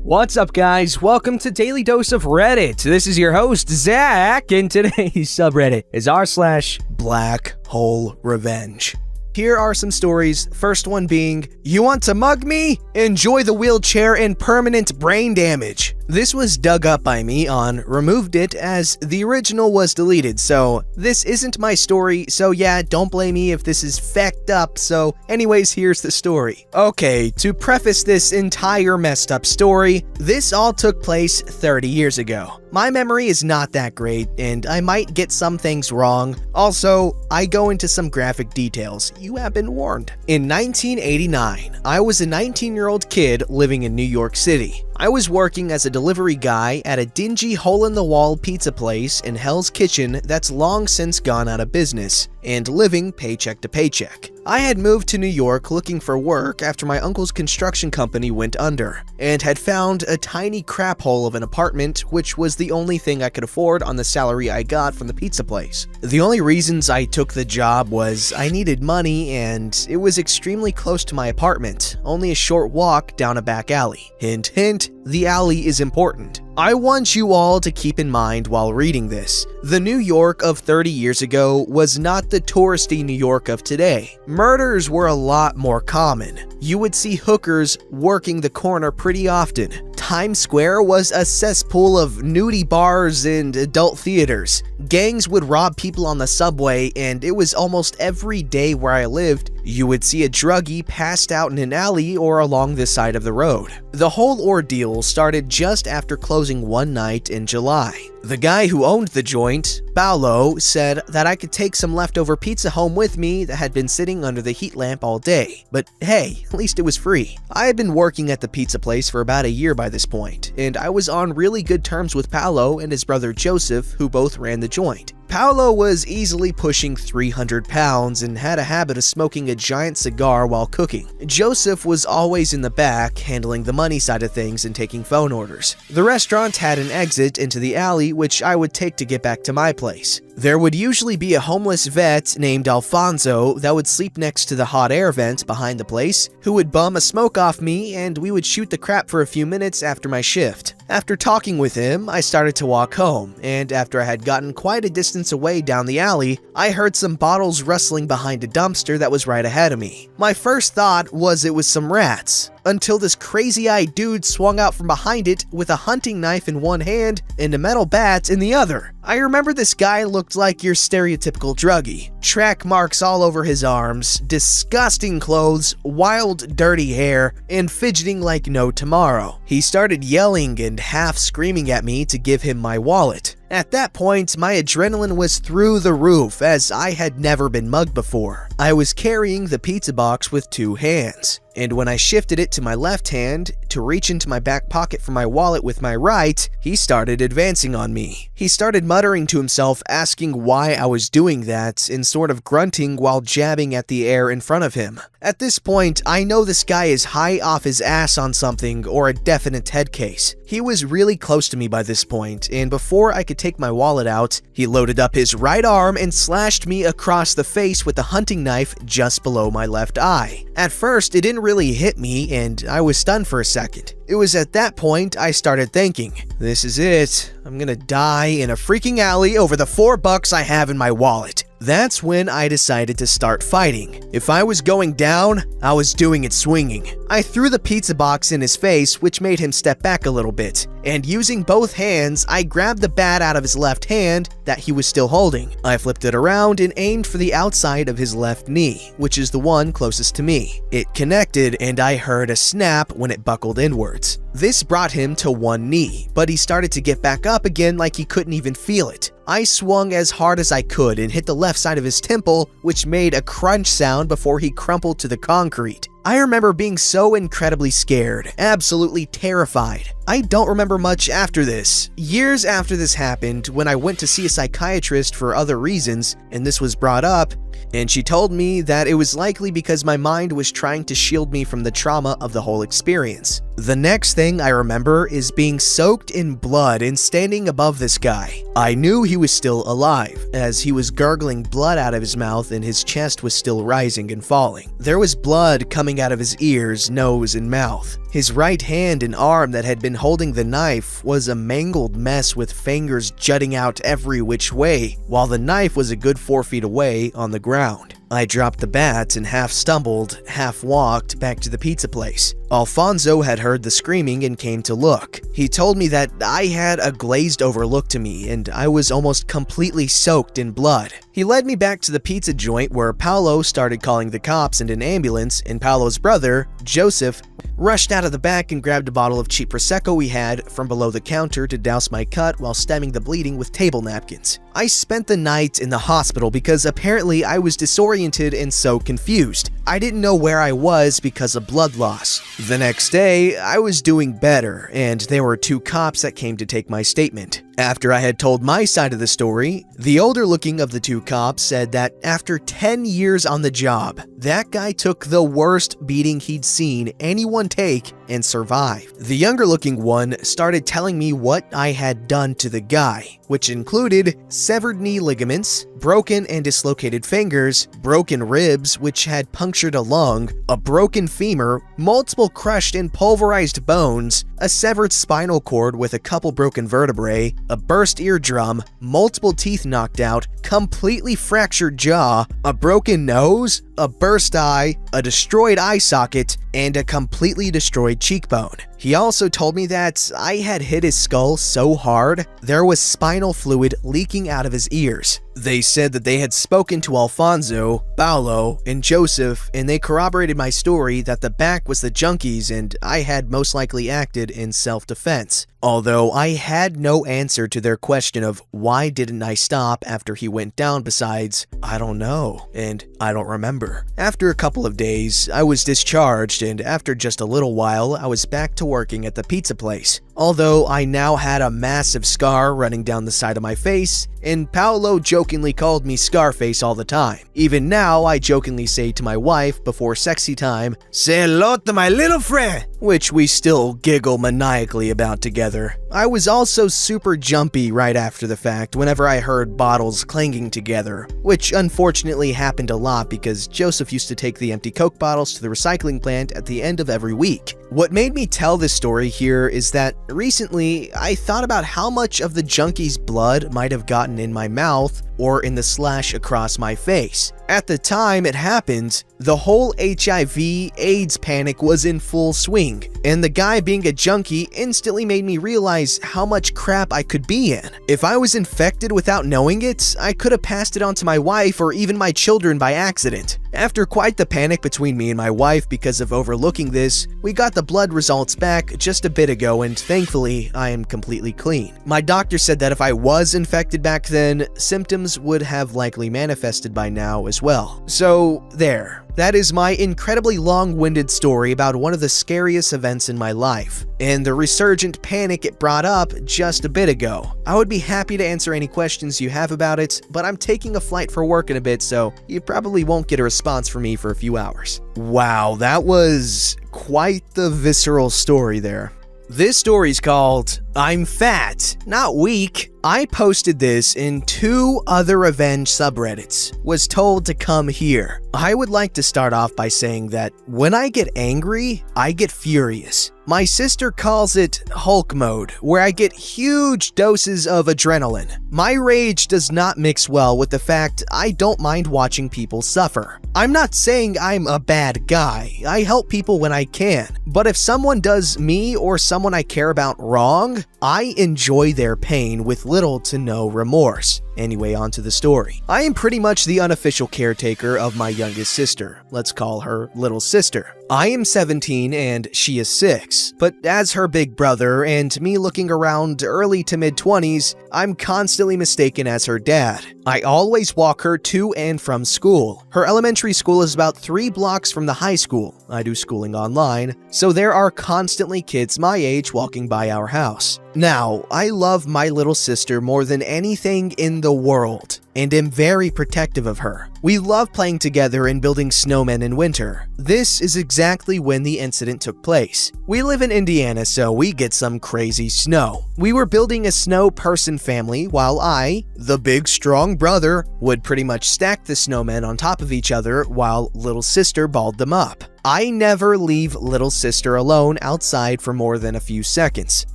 What's up, guys? Welcome to Daily Dose of Reddit. This is your host, Zach, and today's subreddit is r/BlackholeRevenge. Here are some stories, first one being, "You want to mug me? Enjoy the wheelchair and permanent brain damage." This was dug up by me on Removed It as the original was deleted, so this isn't my story, so yeah, don't blame me if this is fecked up, so anyways, here's the story. Okay, to preface this entire messed up story, this all took place 30 years ago. My memory is not that great, and I might get some things wrong. Also, I go into some graphic details. You have been warned. In 1989, I was a 19-year-old kid living in New York City. I was working as a delivery guy at a dingy hole-in-the-wall pizza place in Hell's Kitchen that's long since gone out of business, and living paycheck to paycheck. I had moved to New York looking for work after my uncle's construction company went under, and had found a tiny crap hole of an apartment, which was the only thing I could afford on the salary I got from the pizza place. The only reasons I took the job was I needed money and it was extremely close to my apartment, only a short walk down a back alley. Hint, hint, the alley is important. I want you all to keep in mind while reading this, the New York of 30 years ago was not the touristy New York of today. Murders were a lot more common. You would see hookers working the corner pretty often. Times Square was a cesspool of nudie bars and adult theaters. Gangs would rob people on the subway, and it was almost every day where I lived, you would see a druggie passed out in an alley or along the side of the road. The whole ordeal started just after closing one night in July. The guy who owned the joint, Paolo, said that I could take some leftover pizza home with me that had been sitting under the heat lamp all day. But hey, at least it was free. I had been working at the pizza place for about a year by this point, and I was on really good terms with Paolo and his brother Joseph, who both ran the joint. Paolo was easily pushing 300 pounds and had a habit of smoking a giant cigar while cooking. Joseph was always in the back, handling the money side of things and taking phone orders. The restaurant had an exit into the alley, which I would take to get back to my place. There would usually be a homeless vet named Alfonso that would sleep next to the hot air vent behind the place, who would bum a smoke off me, and we would shoot the crap for a few minutes after my shift. After talking with him, I started to walk home, and after I had gotten quite a distance away down the alley, I heard some bottles rustling behind a dumpster that was right ahead of me. My first thought was it was some rats, until this crazy-eyed dude swung out from behind it with a hunting knife in one hand and a metal bat in the other. I remember this guy looked like your stereotypical druggie. Track marks all over his arms, disgusting clothes, wild dirty hair, and fidgeting like no tomorrow. He started yelling and half screaming at me to give him my wallet. At that point, my adrenaline was through the roof as I had never been mugged before. I was carrying the pizza box with two hands, and when I shifted it to my left hand to reach into my back pocket for my wallet with my right, he started advancing on me. He started muttering to himself, asking why I was doing that and sort of grunting while jabbing at the air in front of him. At this point, I know this guy is high off his ass on something or a definite head case. He was really close to me by this point, and before I could take my wallet out, he loaded up his right arm and slashed me across the face with a hunting knife just below my left eye. At first, it didn't really hit me, and I was stunned for a second. It was at that point I started thinking, this is it. I'm gonna die in a freaking alley over the $4 I have in my wallet. That's when I decided to start fighting. If I was going down, I was doing it swinging. I threw the pizza box in his face, which made him step back a little bit, and using both hands, I grabbed the bat out of his left hand that he was still holding. I flipped it around and aimed for the outside of his left knee, which is the one closest to me. It connected, and I heard a snap when it buckled inwards. This brought him to one knee, but he started to get back up again like he couldn't even feel it. I swung as hard as I could and hit the left side of his temple, which made a crunch sound before he crumpled to the concrete. I remember being so incredibly scared, absolutely terrified. I don't remember much after this. Years after this happened, when I went to see a psychiatrist for other reasons, and this was brought up, and she told me that it was likely because my mind was trying to shield me from the trauma of the whole experience. The next thing I remember is being soaked in blood and standing above this guy. I knew he was still alive, as he was gurgling blood out of his mouth and his chest was still rising and falling. There was blood coming out of his ears, nose, and mouth. His right hand and arm that had been holding the knife was a mangled mess with fingers jutting out every which way, while the knife was a good 4 feet away on the ground. I dropped the bat and half stumbled, half walked back to the pizza place. Alfonso had heard the screaming and came to look. He told me that I had a glazed over look to me and I was almost completely soaked in blood. He led me back to the pizza joint where Paolo started calling the cops and an ambulance, and Paolo's brother, Joseph, rushed out of the back and grabbed a bottle of cheap Prosecco we had from below the counter to douse my cut while stemming the bleeding with table napkins. I spent the night in the hospital because apparently I was disoriented and so confused. I didn't know where I was because of blood loss. The next day, I was doing better, and there were 2 cops that came to take my statement. After I had told my side of the story, the older looking of the 2 cops said that after 10 years on the job, that guy took the worst beating he'd seen anyone take and survive. The younger looking one started telling me what I had done to the guy, which included severed knee ligaments, broken and dislocated fingers, broken ribs which had punctured a lung, a broken femur, multiple crushed and pulverized bones, a severed spinal cord with a couple broken vertebrae, a burst eardrum, multiple teeth knocked out, completely fractured jaw, a broken nose, a burst eye, a destroyed eye socket, and a completely destroyed cheekbone. He also told me that I had hit his skull so hard, there was spinal fluid leaking out of his ears. They said that they had spoken to Alfonso, Paolo, and Joseph, and they corroborated my story that the back was the junkies and I had most likely acted in self-defense. Although I had no answer to their question of why didn't I stop after he went down besides, I don't know, and I don't remember. After a couple of days, I was discharged, and after just a little while, I was back to working at the pizza place. Although I now had a massive scar running down the side of my face, and Paolo jokingly called me Scarface all the time. Even now, I jokingly say to my wife before sexy time, "Say hello to my little friend," which we still giggle maniacally about together. I was also super jumpy right after the fact whenever I heard bottles clanging together, which unfortunately happened a lot because Joseph used to take the empty Coke bottles to the recycling plant at the end of every week. What made me tell this story here is that recently I thought about how much of the junkie's blood might have gotten in my mouth or in the slash across my face. At the time it happened, the whole HIV/AIDS panic was in full swing, and the guy being a junkie instantly made me realize how much crap I could be in. If I was infected without knowing it, I could have passed it on to my wife or even my children by accident. After quite the panic between me and my wife because of overlooking this, we got the blood results back just a bit ago and thankfully I am completely clean. My doctor said that if I was infected back then, symptoms would have likely manifested by now as well. So there. That is my incredibly long-winded story about one of the scariest events in my life, and the resurgent panic it brought up just a bit ago. I would be happy to answer any questions you have about it, but I'm taking a flight for work in a bit, so you probably won't get a response from me for a few hours. Wow, that was quite the visceral story there. This story's called I'm Fat, Not Weak. I posted this in 2 other revenge subreddits, was told to come here. I would like to start off by saying that when I get angry, I get furious. My sister calls it Hulk mode, where I get huge doses of adrenaline. My rage does not mix well with the fact I don't mind watching people suffer. I'm not saying I'm a bad guy, I help people when I can, but if someone does me or someone I care about wrong, I enjoy their pain with little to no remorse. Anyway, on to the story. I am pretty much the unofficial caretaker of my youngest sister. Let's call her little sister. I am 17 and she is 6, but as her big brother and me looking around early to mid-20s, I'm constantly mistaken as her dad. I always walk her to and from school. Her elementary school is about 3 blocks from the high school. I do schooling online, so there are constantly kids my age walking by our house. Now, I love my little sister more than anything in the world. and am very protective of her. We love playing together and building snowmen in winter. This is exactly when the incident took place. We live in Indiana, so we get some crazy snow. We were building a snow person family while I, the big strong brother, would pretty much stack the snowmen on top of each other while little sister balled them up. I never leave little sister alone outside for more than a few seconds,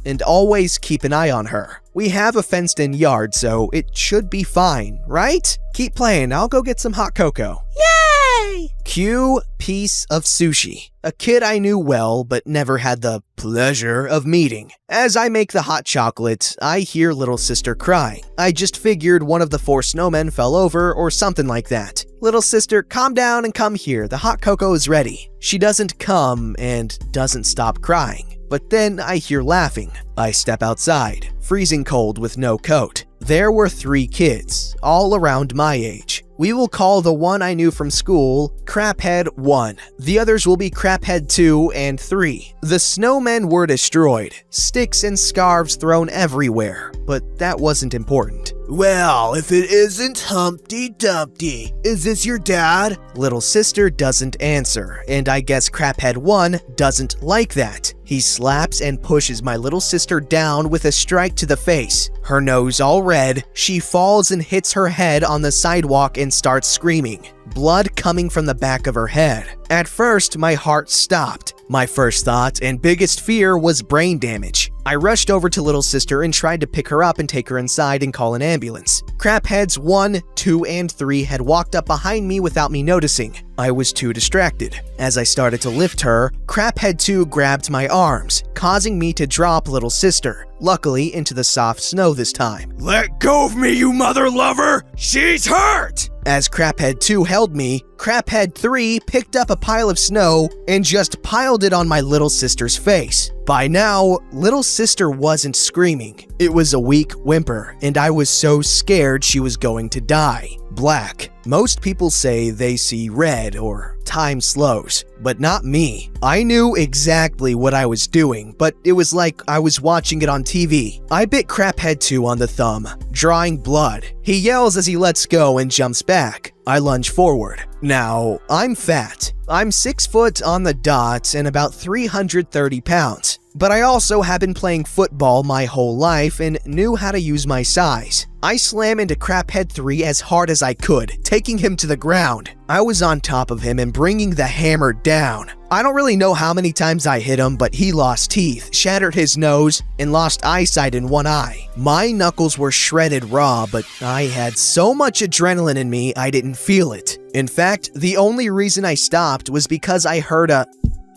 and always keep an eye on her. We have a fenced-in yard, so it should be fine, right? Keep playing, I'll go get some hot cocoa. Yay! Cue piece of sushi. A kid I knew well, but never had the pleasure of meeting. As I make the hot chocolate, I hear little sister crying. I just figured one of the 4 snowmen fell over or something like that. Little sister, calm down and come here, the hot cocoa is ready. She doesn't come and doesn't stop crying. But then I hear laughing. I step outside, freezing cold with no coat. There were 3 kids, all around my age. We will call the one I knew from school Craphead 1. The others will be Craphead 2 and 3. The snowmen were destroyed, sticks and scarves thrown everywhere, but that wasn't important. Well, if it isn't Humpty Dumpty, is this your dad? Little sister doesn't answer, and I guess Craphead 1 doesn't like that. He slaps and pushes my little sister down with a strike to the face. Her nose all red, she falls and hits her head on the sidewalk and starts screaming, blood coming from the back of her head. At first, my heart stopped. My first thought and biggest fear was brain damage. I rushed over to little sister and tried to pick her up and take her inside and call an ambulance. Crapheads 1, 2, and 3 had walked up behind me without me noticing. I was too distracted. As I started to lift her, Craphead 2 grabbed my arms, causing me to drop little sister, luckily into the soft snow this time. Let go of me, you mother lover! She's hurt! As Craphead 2 held me, Craphead 3 picked up a pile of snow and just piled it on my little sister's face. By now, little sister wasn't screaming. It was a weak whimper, and I was so scared she was going to die. Black. Most people say they see red or time slows, but not me. I knew exactly what I was doing, but it was like I was watching it on TV. I bit Craphead 2 on the thumb, drawing blood. He yells as he lets go and jumps back. I lunge forward. Now, I'm fat. I'm 6 foot on the dot and about 330 pounds. But I also have been playing football my whole life and knew how to use my size. I slam into Craphead 3 as hard as I could, taking him to the ground. I was on top of him and bringing the hammer down. I don't really know how many times I hit him, but he lost teeth, shattered his nose, and lost eyesight in one eye. My knuckles were shredded raw, but I had so much adrenaline in me I didn't feel it. In fact, the only reason I stopped was because I heard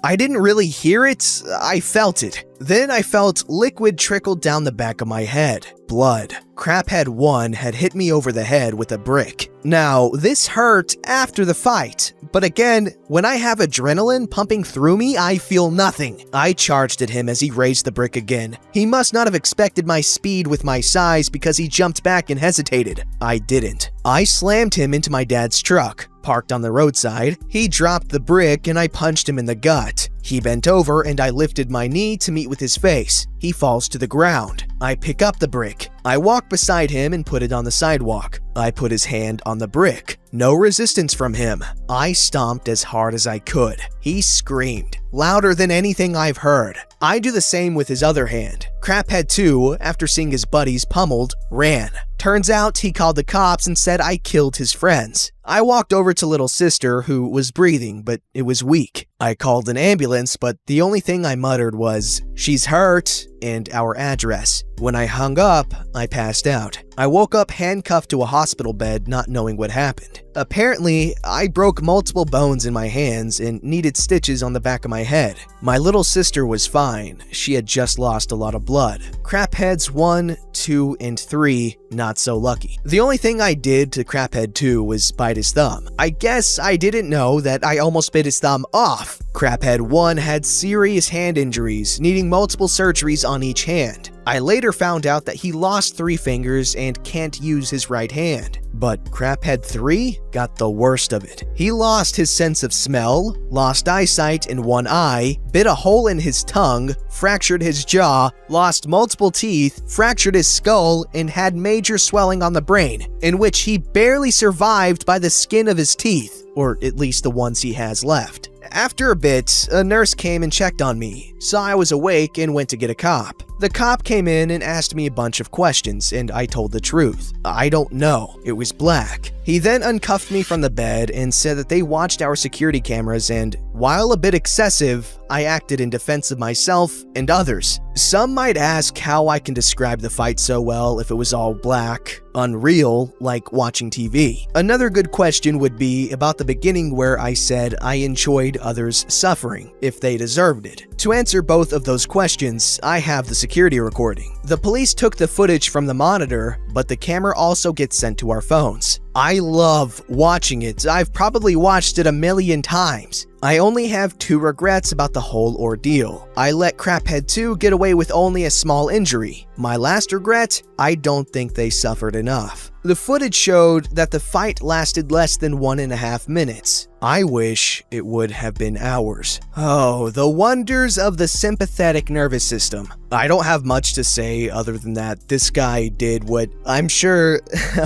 I didn't really hear it, I felt it. Then I felt liquid trickle down the back of my head. Blood. Craphead 1 had hit me over the head with a brick. Now, this hurt after the fight, but again, when I have adrenaline pumping through me, I feel nothing. I charged at him as he raised the brick again. He must not have expected my speed with my size because he jumped back and hesitated. I didn't. I slammed him into my dad's truck. Parked on the roadside, he dropped the brick and I punched him in the gut. He bent over and I lifted my knee to meet with his face. He falls to the ground. I pick up the brick. I walk beside him and put it on the sidewalk. I put his hand on the brick. No resistance from him. I stomped as hard as I could. He screamed, louder than anything I've heard. I do the same with his other hand. Craphead 2, after seeing his buddies pummeled, ran. Turns out he called the cops and said I killed his friends. I walked over to little sister, who was breathing, but it was weak. I called an ambulance, but the only thing I muttered was, "She's hurt," and our address. When I hung up, I passed out. I woke up handcuffed to a hospital bed, not knowing what happened. Apparently, I broke multiple bones in my hands and needed stitches on the back of my head. My little sister was fine. She had just lost a lot of blood. Crapheads 1, 2, and 3, not so lucky. The only thing I did to Craphead 2 was bite his thumb. I guess I didn't know that I almost bit his thumb off. Craphead 1 had serious hand injuries, needing multiple surgeries on each hand. I later found out that he lost 3 fingers and can't use his right hand. But Craphead 3 got the worst of it. He lost his sense of smell, lost eyesight in one eye, bit a hole in his tongue, fractured his jaw, lost multiple teeth, fractured his skull, and had major swelling on the brain, in which he barely survived by the skin of his teeth, or at least the ones he has left. After a bit, a nurse came and checked on me, saw I was awake, and went to get a cop. The cop came in and asked me a bunch of questions, and I told the truth. I don't know. It was black. He then uncuffed me from the bed and said that they watched our security cameras, and while a bit excessive, I acted in defense of myself and others. Some might ask how I can describe the fight so well if it was all black, unreal, like watching TV. Another good question would be about the beginning where I said I enjoyed others suffering, if they deserved it. To answer both of those questions, I have the security recording. The police took the footage from the monitor, but the camera also gets sent to our phones. I love watching it. I've probably watched it a million times. I only have 2 regrets about the whole ordeal. I let Craphead 2 get away with only a small injury. My last regret? I don't think they suffered enough. The footage showed that the fight lasted less than 1.5 minutes. I wish it would have been hours. Oh, the wonders of the sympathetic nervous system. I don't have much to say other than that this guy did what I'm sure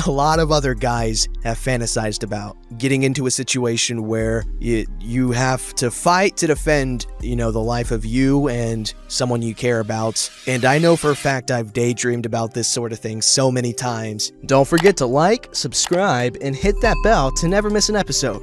a lot of other guys have fantasized about. Getting into a situation where you have to fight to defend, the life of you and someone you care about. And I know for a fact I've daydreamed about this sort of thing so many times. Don't forget to like, subscribe, and hit that bell to never miss an episode.